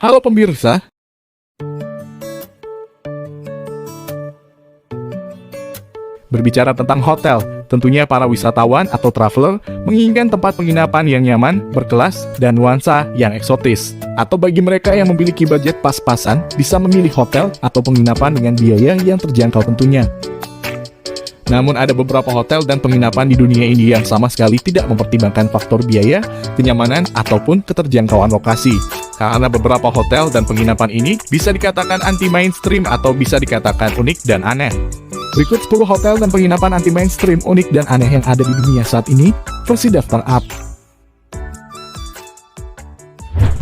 Halo pemirsa, berbicara tentang hotel, tentunya para wisatawan atau traveler menginginkan tempat penginapan yang nyaman, berkelas, dan nuansa yang eksotis. Atau bagi mereka yang memiliki budget pas-pasan, bisa memilih hotel atau penginapan dengan biaya yang terjangkau tentunya. Namun ada beberapa hotel dan penginapan di dunia ini yang sama sekali tidak mempertimbangkan faktor biaya, kenyamanan, ataupun keterjangkauan lokasi. Karena beberapa hotel dan penginapan ini bisa dikatakan anti-mainstream atau bisa dikatakan unik dan aneh. Berikut 10 hotel dan penginapan anti-mainstream, unik, dan aneh yang ada di dunia saat ini, versi daftar up.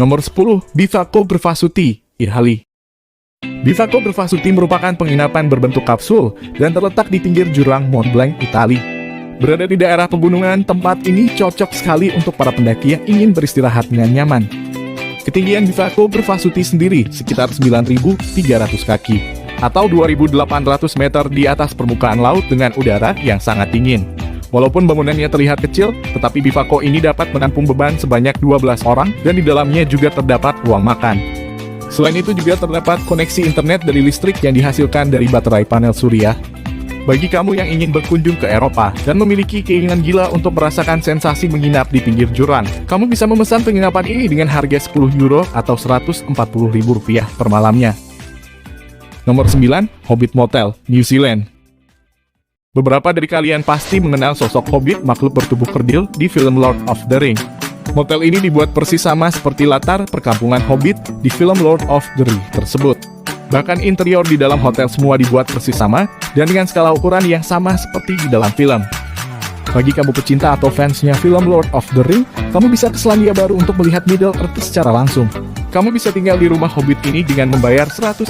Nomor 10, Bivako Grafasuti, Italy. Bivako Grafasuti merupakan penginapan berbentuk kapsul dan terletak di pinggir jurang Mont Blanc, Italia. Berada di daerah pegunungan, tempat ini cocok sekali untuk para pendaki yang ingin beristirahat dengan nyaman. Ketinggian Bivako Grafasuti sendiri sekitar 9.300 kaki, atau 2.800 meter di atas permukaan laut dengan udara yang sangat dingin. Walaupun bangunannya terlihat kecil, tetapi Bivako ini dapat menampung beban sebanyak 12 orang dan di dalamnya juga terdapat ruang makan. Selain itu juga terdapat koneksi internet dari listrik yang dihasilkan dari baterai panel surya. Bagi kamu yang ingin berkunjung ke Eropa dan memiliki keinginan gila untuk merasakan sensasi menginap di pinggir jurang, kamu bisa memesan penginapan ini dengan harga 10 euro atau Rp140.000 per malamnya. Nomor 9, Hobbit Motel, New Zealand. Beberapa dari kalian pasti mengenal sosok Hobbit, makhluk bertubuh kerdil di film Lord of the Ring. Motel ini dibuat persis sama seperti latar perkampungan Hobbit di film Lord of the Ring tersebut. Bahkan interior di dalam hotel semua dibuat persis sama dan dengan skala ukuran yang sama seperti di dalam film. Bagi kamu pecinta atau fansnya film Lord of the Ring, kamu bisa ke Selandia Baru untuk melihat Middle Earth secara langsung. Kamu bisa tinggal di rumah Hobbit ini dengan membayar $110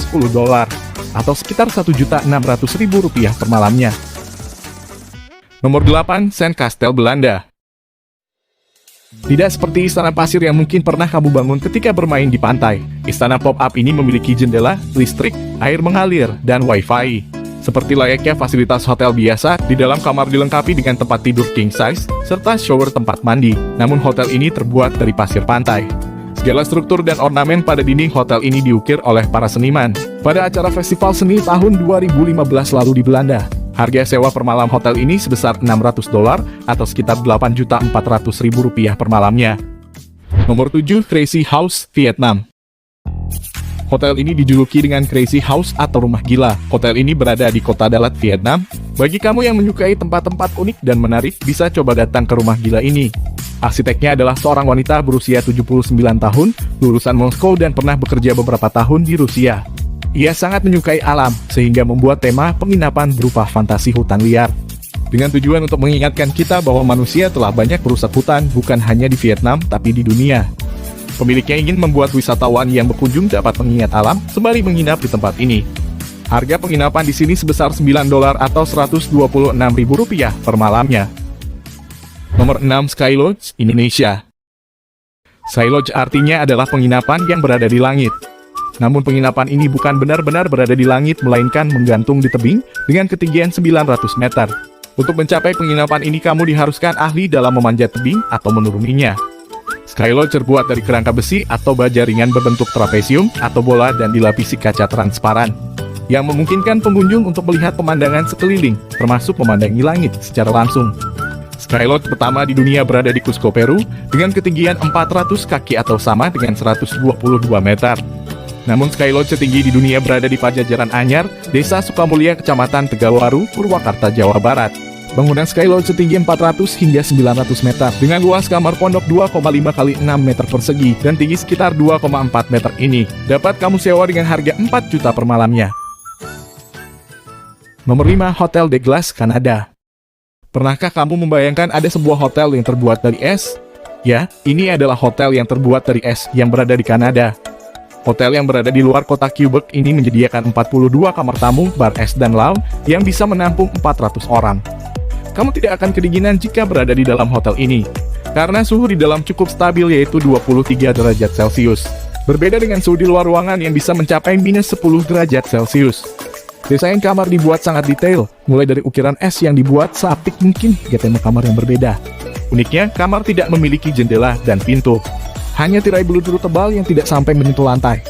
atau sekitar Rp1.600.000 per malamnya. Nomor 8, Sandkastel, Belanda. Tidak seperti istana pasir yang mungkin pernah kamu bangun ketika bermain di pantai. Istana pop-up ini memiliki jendela, listrik, air mengalir, dan wifi. Seperti layaknya fasilitas hotel biasa, di dalam kamar dilengkapi dengan tempat tidur king size, serta shower tempat mandi. Namun hotel ini terbuat dari pasir pantai. Segala struktur dan ornamen pada dinding hotel ini diukir oleh para seniman pada acara festival seni tahun 2015 lalu di Belanda. Harga sewa per malam hotel ini sebesar $600 atau sekitar Rp8.400.000 per malamnya. Nomor 7, Crazy House, Vietnam. Hotel ini dijuluki dengan Crazy House atau rumah gila. Hotel ini berada di kota Dalat, Vietnam. Bagi kamu yang menyukai tempat-tempat unik dan menarik, bisa coba datang ke rumah gila ini. Arsiteknya adalah seorang wanita berusia 79 tahun, lulusan Moskow dan pernah bekerja beberapa tahun di Rusia. Ia sangat menyukai alam, sehingga membuat tema penginapan berupa fantasi hutan liar. Dengan tujuan untuk mengingatkan kita bahwa manusia telah banyak merusak hutan bukan hanya di Vietnam, tapi di dunia. Pemiliknya ingin membuat wisatawan yang berkunjung dapat mengingat alam sembari menginap di tempat ini. Harga penginapan di sini sebesar $9 atau Rp126.000 per malamnya. Nomor 6, Sky Lodge, Indonesia. Sky Lodge artinya adalah penginapan yang berada di langit. Namun penginapan ini bukan benar-benar berada di langit, melainkan menggantung di tebing dengan ketinggian 900 meter. Untuk mencapai penginapan ini kamu diharuskan ahli dalam memanjat tebing atau menuruninya. Sky Lodge terbuat dari kerangka besi atau baja ringan berbentuk trapesium atau bola dan dilapisi kaca transparan, yang memungkinkan pengunjung untuk melihat pemandangan sekeliling, termasuk memandangi langit secara langsung. Sky Lodge pertama di dunia berada di Cusco, Peru, dengan ketinggian 400 kaki atau sama dengan 122 meter. Namun Sky Lodge setinggi di dunia berada di Pajajaran Anyar, Desa Sukamulya, Kecamatan Tegalwaru, Purwakarta, Jawa Barat. Bangunan Sky Lodge setinggi 400 hingga 900 meter, dengan luas kamar pondok 2,5 x 6 meter persegi dan tinggi sekitar 2,4 meter ini dapat kamu sewa dengan harga 4 juta per malamnya. Nomor 5, Hotel de Glace, Kanada. Pernahkah kamu membayangkan ada sebuah hotel yang terbuat dari es? Ya, ini adalah hotel yang terbuat dari es yang berada di Kanada. Hotel yang berada di luar kota Quebec ini menyediakan 42 kamar tamu, bar es dan lounge yang bisa menampung 400 orang. Kamu tidak akan kedinginan jika berada di dalam hotel ini, karena suhu di dalam cukup stabil yaitu 23 derajat Celcius. Berbeda dengan suhu di luar ruangan yang bisa mencapai minus 10 derajat Celcius. Desain kamar dibuat sangat detail, mulai dari ukiran es yang dibuat seapik mungkin hingga tema kamar yang berbeda. Uniknya, kamar tidak memiliki jendela dan pintu. Hanya tirai beludru tebal yang tidak sampai menyentuh lantai.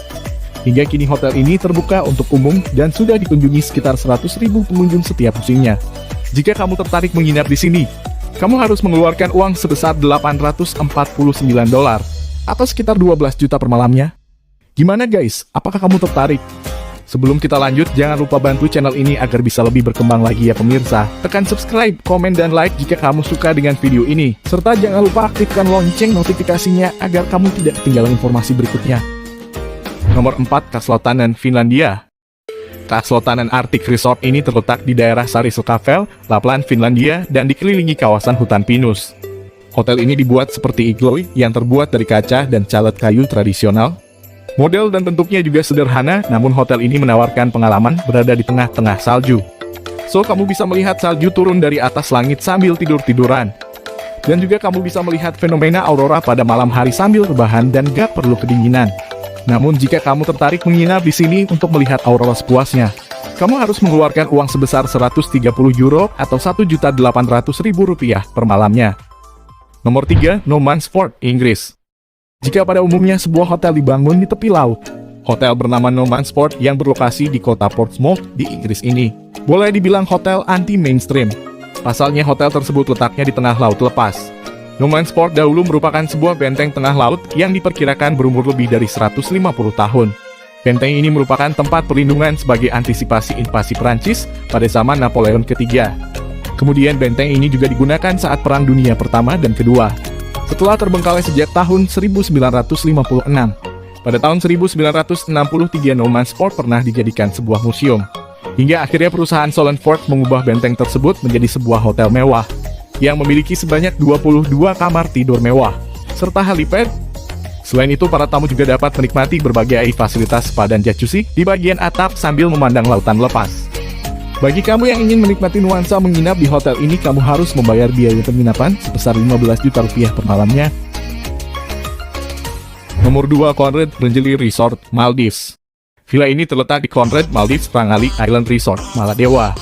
Hingga kini hotel ini terbuka untuk umum dan sudah dikunjungi sekitar 100.000 pengunjung setiap musimnya. Jika kamu tertarik menginap di sini, kamu harus mengeluarkan uang sebesar $849 atau sekitar 12 juta per malamnya. Gimana guys? Apakah kamu tertarik? Sebelum kita lanjut, jangan lupa bantu channel ini agar bisa lebih berkembang lagi ya pemirsa. Tekan subscribe, komen, dan like jika kamu suka dengan video ini. Serta jangan lupa aktifkan lonceng notifikasinya agar kamu tidak ketinggalan informasi berikutnya. Nomor 4, Kaaslotanen, Finlandia. Kaaslotanen Arctic Resort ini terletak di daerah Saaristokavel, Lapland, Finlandia, dan dikelilingi kawasan hutan pinus. Hotel ini dibuat seperti igloo yang terbuat dari kaca dan calet kayu tradisional. Model dan bentuknya juga sederhana, namun hotel ini menawarkan pengalaman berada di tengah-tengah salju. So, kamu bisa melihat salju turun dari atas langit sambil tidur-tiduran. Dan juga kamu bisa melihat fenomena aurora pada malam hari sambil rebahan dan gak perlu kedinginan. Namun jika kamu tertarik menginap di sini untuk melihat aurora sepuasnya, kamu harus mengeluarkan uang sebesar 130 euro atau $1.800.000 per malamnya. Nomor 3, Nomansford, Inggris. Jika pada umumnya sebuah hotel dibangun di tepi laut, hotel bernama Nomansford yang berlokasi di kota Portsmouth di Inggris ini boleh dibilang hotel anti-mainstream. Pasalnya hotel tersebut letaknya di tengah laut lepas. Nomansford dahulu merupakan sebuah benteng tengah laut yang diperkirakan berumur lebih dari 150 tahun. Benteng ini merupakan tempat perlindungan sebagai antisipasi invasi Prancis pada zaman Napoleon III. Kemudian benteng ini juga digunakan saat Perang Dunia Pertama dan Kedua. Setelah terbengkalai sejak tahun 1956, pada tahun 1963 Nomansford pernah dijadikan sebuah museum. Hingga akhirnya perusahaan Solentford mengubah benteng tersebut menjadi sebuah hotel mewah yang memiliki sebanyak 22 kamar tidur mewah, serta helipad. Selain itu, para tamu juga dapat menikmati berbagai fasilitas spa dan jacuzzi di bagian atap sambil memandang lautan lepas. Bagi kamu yang ingin menikmati nuansa menginap di hotel ini, kamu harus membayar biaya penginapan sebesar 15 juta rupiah per malamnya. Nomor 2, Conrad Rangeley Resort, Maldives. Villa ini terletak di Conrad, Maldives, Prangali Island Resort, Maladewa.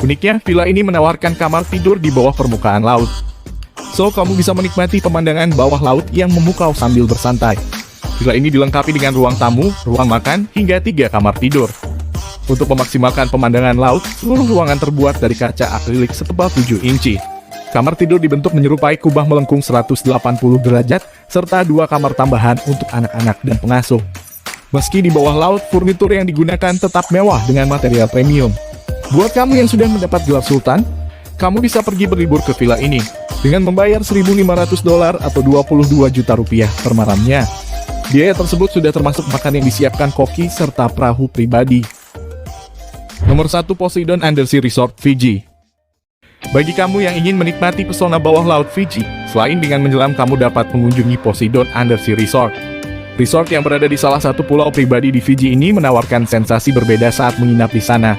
Uniknya, villa ini menawarkan kamar tidur di bawah permukaan laut. So, kamu bisa menikmati pemandangan bawah laut yang memukau sambil bersantai. Villa ini dilengkapi dengan ruang tamu, ruang makan, hingga 3 kamar tidur. Untuk memaksimalkan pemandangan laut, seluruh ruangan terbuat dari kaca akrilik setebal 7 inci. Kamar tidur dibentuk menyerupai kubah melengkung 180 derajat, serta 2 kamar tambahan untuk anak-anak dan pengasuh. Meski di bawah laut, furnitur yang digunakan tetap mewah dengan material premium. Buat kamu yang sudah mendapat gelar sultan, kamu bisa pergi berlibur ke villa ini dengan membayar $1.500 atau 22 juta rupiah per malamnya. Biaya tersebut sudah termasuk makan yang disiapkan koki serta perahu pribadi. Nomor 1, Poseidon Undersea Resort, Fiji. Bagi kamu yang ingin menikmati pesona bawah laut Fiji, selain dengan menyelam, kamu dapat mengunjungi Poseidon Undersea Resort. Resort yang berada di salah satu pulau pribadi di Fiji ini menawarkan sensasi berbeda saat menginap di sana.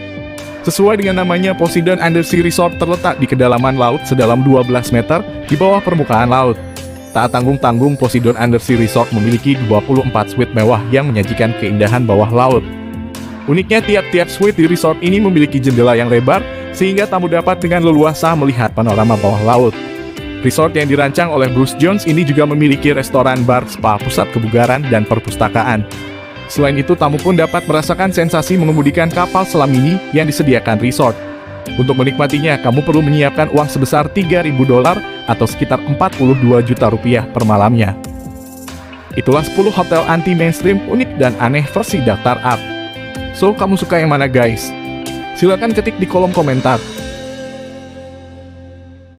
Sesuai dengan namanya, Poseidon Undersea Resort terletak di kedalaman laut sedalam 12 meter di bawah permukaan laut. Tak tanggung-tanggung, Poseidon Undersea Resort memiliki 24 suite mewah yang menyajikan keindahan bawah laut. Uniknya, tiap-tiap suite di resort ini memiliki jendela yang lebar, sehingga tamu dapat dengan leluasa melihat panorama bawah laut. Resort yang dirancang oleh Bruce Jones ini juga memiliki restoran, bar, spa, pusat kebugaran, dan perpustakaan. Selain itu, tamu pun dapat merasakan sensasi mengemudikan kapal selam mini yang disediakan resort. Untuk menikmatinya, kamu perlu menyiapkan uang sebesar $3.000 atau sekitar 42 juta rupiah per malamnya. Itulah 10 hotel anti-mainstream unik dan aneh versi daftar up. So, kamu suka yang mana guys? Silahkan ketik di kolom komentar.